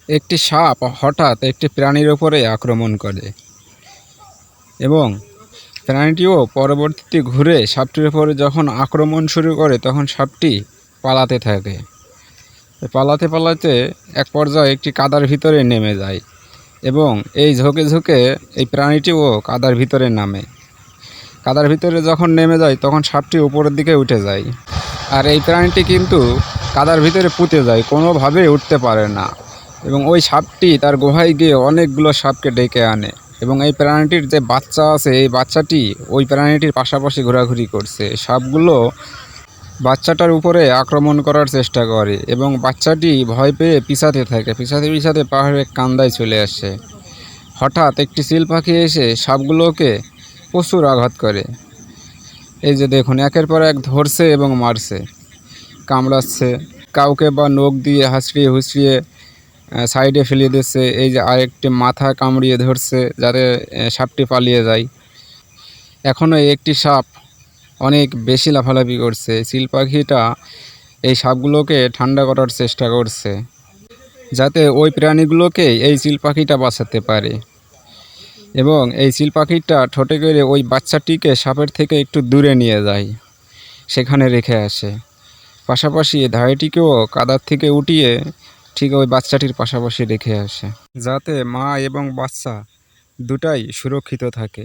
একটি সাপ হঠাৎ একটি প্রাণীর উপরে আক্রমণ করে এবং প্রাণীটিও পরবর্তীতে ঘুরে সাপটির উপরে যখন আক্রমণ শুরু করে তখন সাপটি পালাতে থাকে। পালাতে পালাতে এক পর্যায়ে একটি কাদার ভিতরে নেমে যায় এবং এই ঝোঁকে ঝোঁকে এই প্রাণীটিও কাদার ভিতরে নামে। কাদার ভিতরে যখন নেমে যায় তখন সাপটি উপরের দিকে উঠে যায়, আর এই প্রাণীটি কিন্তু কাদার ভিতরে পুঁতে যায়, কোনোভাবেই উঠতে পারে না। এবং ওই সাপটি তার গুহায় গিয়ে অনেকগুলো সাপকে ডেকে আনে এবং এই প্রাণীটির যে বাচ্চা আছে এই বাচ্চাটি ওই প্রাণীটির পাশাপাশি ঘোরাঘুরি করছে। সাপগুলো বাচ্চাটার উপরে আক্রমণ করার চেষ্টা করে এবং বাচ্চাটি ভয় পেয়ে পিছাতে থাকে। পিছাতে পিছাতে পাহাড়ের কান্দায় চলে আসে। হঠাৎ একটি চিল পাখি এসে সাপগুলোকে প্রচুর আঘাত করে। এই যে দেখুন, একের পর এক ধরছে এবং মারছে, কামড়াচ্ছে, কাউকে বা নখ দিয়ে হাঁচড়িয়ে হুঁচড়িয়ে সাইডে ফেলে দিচ্ছে। এই যে আরেকটি মাথা কামড়িয়ে ধরছে যাতে সাপটি পালিয়ে যায়। এখনও একটি সাপ অনেক বেশি লাফালাফি করছে। চিল পাখিটা এই সাপগুলোকে ঠান্ডা করার চেষ্টা করছে যাতে ওই প্রাণীগুলোকে এই চিল পাখিটা বাঁচাতে পারে এবং এই চিল পাখিটা ঠোঁটে করে ওই বাচ্চাটিকে সাপের থেকে একটু দূরে নিয়ে যায়, সেখানে রেখে আসে। পাশাপাশি ধাড়িটিকেও কাদার থেকে উঠিয়ে ঠিক ওই বাচ্চাটির পাশাপাশি রেখে আসে যাতে মা এবং বাচ্চা দুটাই সুরক্ষিত থাকে।